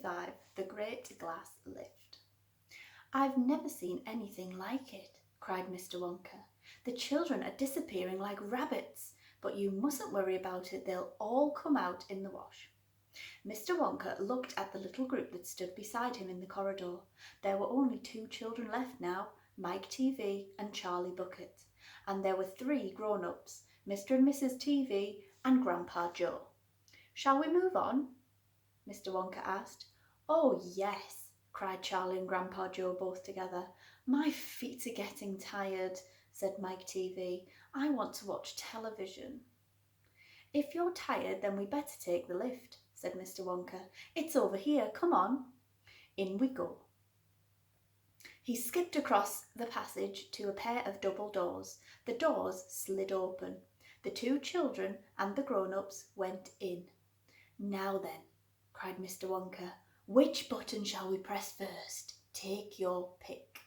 25. The Great Glass Lift. "I've never seen anything like it," cried Mr. Wonka. "The children are disappearing like rabbits, but you mustn't worry about it, they'll all come out in the wash." Mr. Wonka looked at the little group that stood beside him in the corridor. There were only 2 children left now, Mike TV and Charlie Bucket, and there were 3 grown-ups, Mr. and Mrs. TV and Grandpa Joe. "Shall we move on?" Mr. Wonka asked. "Oh, yes," cried Charlie and Grandpa Joe both together. "My feet are getting tired," said Mike TV. "I want to watch television." "If you're tired, then we better take the lift," said Mr. Wonka. "It's over here, come on." In we go. He skipped across the passage to a pair of double doors. The doors slid open. The 2 children and the grown-ups went in. "Now then," cried Mr. Wonka, "which button shall we press first? Take your pick."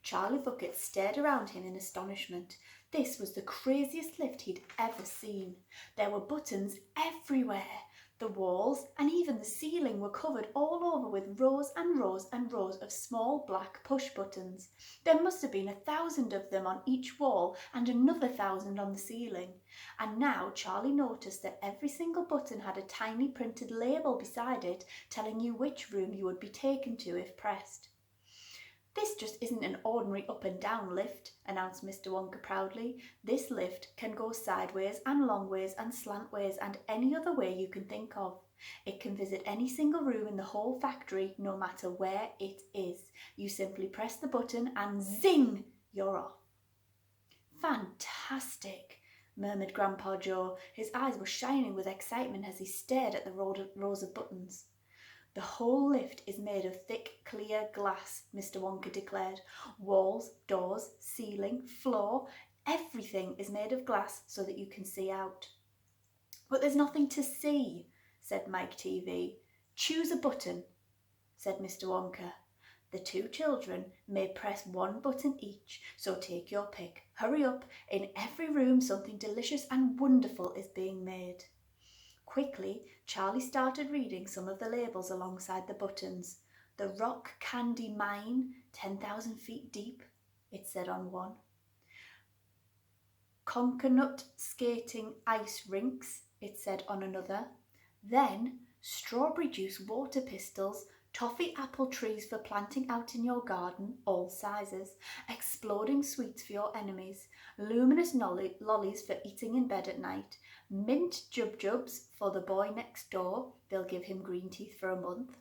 Charlie Bucket stared around him in astonishment. This was the craziest lift he'd ever seen. There were buttons everywhere. The walls and even the ceiling were covered all over with rows and rows and rows of small black push buttons. There must have been 1,000 of them on each wall and another 1,000 on the ceiling. And now Charlie noticed that every single button had a tiny printed label beside it telling you which room you would be taken to if pressed. "This just isn't an ordinary up and down lift," announced Mr. Wonka proudly. "This lift can go sideways and long ways and slant ways and any other way you can think of. It can visit any single room in the whole factory, no matter where it is. You simply press the button and zing, you're off." "Fantastic," murmured Grandpa Joe. His eyes were shining with excitement as he stared at the rows of buttons. "The whole lift is made of thick, clear glass," Mr. Wonka declared. "Walls, doors, ceiling, floor, everything is made of glass so that you can see out." "But there's nothing to see," said Mike TV. "Choose a button," said Mr. Wonka. "The 2 children may press 1 button each, so take your pick. Hurry up, in every room something delicious and wonderful is being made." Quickly, Charlie started reading some of the labels alongside the buttons. "The Rock Candy Mine, 10,000 feet deep," it said on one. "Coconut Skating Ice Rinks," it said on another. Then, "Strawberry Juice Water Pistols, Toffee Apple Trees for planting out in your garden, all sizes, Exploding Sweets for your enemies, Luminous Lollies for eating in bed at night, Mint Jubjubs for the boy next door, they'll give him green teeth for a month,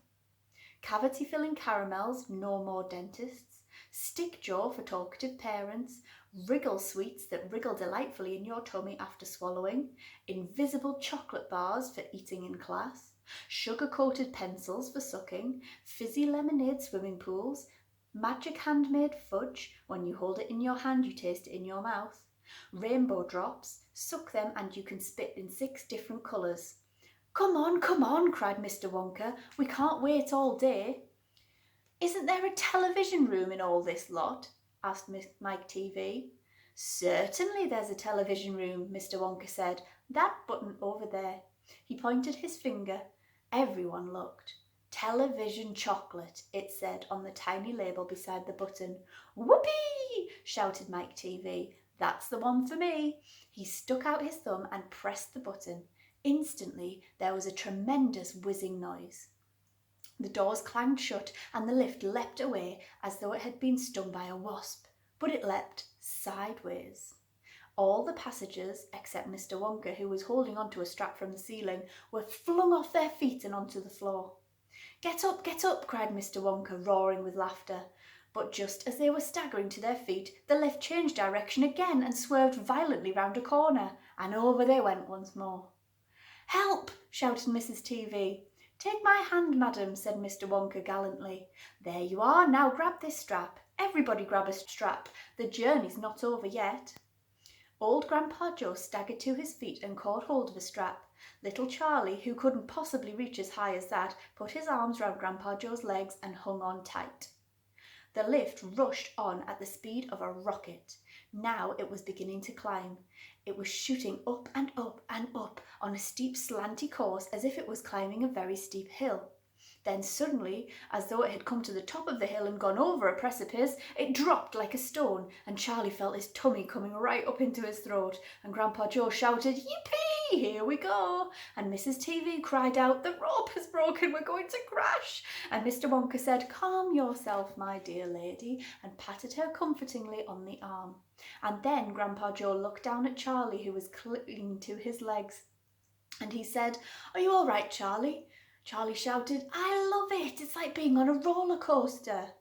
Cavity-filling caramels, no more dentists, Stick Jaw for talkative parents, Wriggle Sweets that wriggle delightfully in your tummy after swallowing, Invisible Chocolate Bars for eating in class, Sugar-coated pencils for sucking, Fizzy lemonade swimming pools, Magic handmade fudge, when you hold it in your hand you taste it in your mouth, Rainbow drops, suck them and you can spit in 6 different colours." Come on," cried Mr. Wonka. "We can't wait all day." "Isn't there a television room in all this lot?" asked Mike TV. "Certainly there's a television room," Mr. Wonka said. "That button over there." He pointed his finger. Everyone looked. "Television chocolate," it said on the tiny label beside the button. "Whoopee!" shouted Mike TV. "That's the one for me." He stuck out his thumb and pressed the button. Instantly, there was a tremendous whizzing noise. The doors clanged shut and the lift leapt away as though it had been stung by a wasp, but it leapt sideways. All the passengers, except Mr. Wonka, who was holding onto a strap from the ceiling, were flung off their feet and onto the floor. Get up, cried Mr. Wonka, roaring with laughter. But just as they were staggering to their feet, the lift changed direction again and swerved violently round a corner, and over they went once more. "Help!" shouted Mrs. TV. "Take my hand, madam," said Mr. Wonka gallantly. "There you are, now grab this strap. Everybody grab a strap. The journey's not over yet." Old Grandpa Joe staggered to his feet and caught hold of a strap. Little Charlie, who couldn't possibly reach as high as that, put his arms round Grandpa Joe's legs and hung on tight. The lift rushed on at the speed of a rocket. Now it was beginning to climb. It was shooting up and up and up on a steep slanty course as if it was climbing a very steep hill. Then suddenly, as though it had come to the top of the hill and gone over a precipice, it dropped like a stone, and Charlie felt his tummy coming right up into his throat, and Grandpa Joe shouted, "Yippee! Here we go!" And Mrs. TV cried out, "The rope has broken, we're going to crash!" And Mr. Wonka said, "Calm yourself, my dear lady," and patted her comfortingly on the arm. And then Grandpa Joe looked down at Charlie, who was clinging to his legs, and he said, "Are you all right, Charlie?" Charlie shouted, "I love it! It's like being on a roller coaster."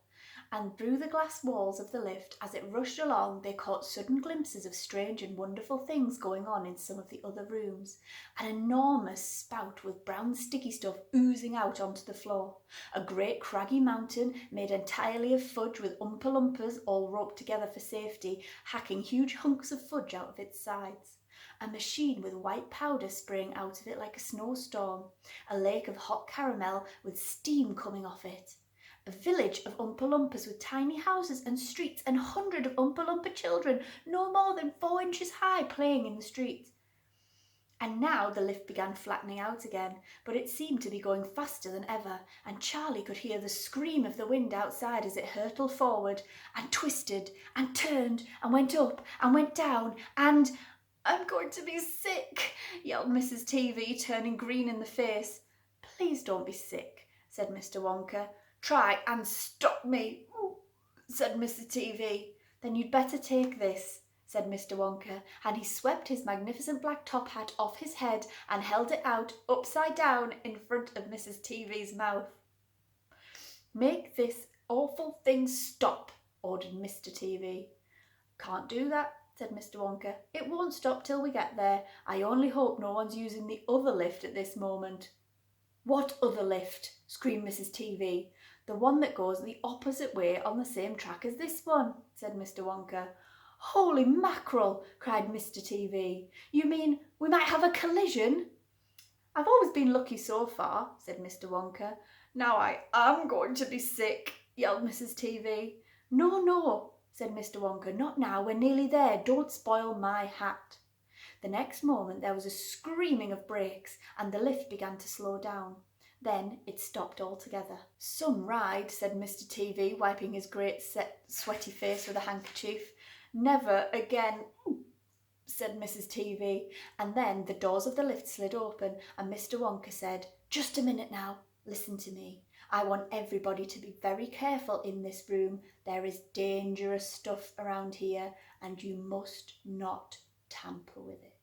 And through the glass walls of the lift, as it rushed along, they caught sudden glimpses of strange and wonderful things going on in some of the other rooms. An enormous spout with brown sticky stuff oozing out onto the floor. A great craggy mountain made entirely of fudge with Oompa Loompas all roped together for safety, hacking huge hunks of fudge out of its sides. A machine with white powder spraying out of it like a snowstorm. A lake of hot caramel with steam coming off it. A village of Oompa Loompas with tiny houses and streets, and 100 of Oompa Loompa children, no more than 4 inches high, playing in the streets. And now the lift began flattening out again, but it seemed to be going faster than ever, and Charlie could hear the scream of the wind outside as it hurtled forward, and twisted, and turned, and went up, and went down, and... "I'm going to be sick," yelled Mrs. TV, turning green in the face. "Please don't be sick," said Mr. Wonka. "Try and stop me," said Mrs. TV. "Then you'd better take this," said Mr. Wonka, and he swept his magnificent black top hat off his head and held it out upside down in front of Mrs. TV's mouth. "Make this awful thing stop," ordered Mr. TV. "Can't do that," said Mr. Wonka. "It won't stop till we get there. I only hope no one's using the other lift at this moment." "What other lift?" screamed Mrs. TV. "The one that goes the opposite way on the same track as this one," said Mr. Wonka. "Holy mackerel!" cried Mr. TV. "You mean we might have a collision?" "I've always been lucky so far," said Mr. Wonka. "Now I am going to be sick," yelled Mrs. TV. "No, no," said Mr. Wonka. "Not now, we're nearly there. Don't spoil my hat." The next moment there was a screaming of brakes, and the lift began to slow down. Then it stopped altogether. "Some ride," said Mr. TV, wiping his great sweaty face with a handkerchief. "Never again," said Mrs. TV. And then the doors of the lift slid open, and Mr. Wonka said, "Just a minute now. Listen to me. I want everybody to be very careful in this room. There is dangerous stuff around here, and you must not tamper with it."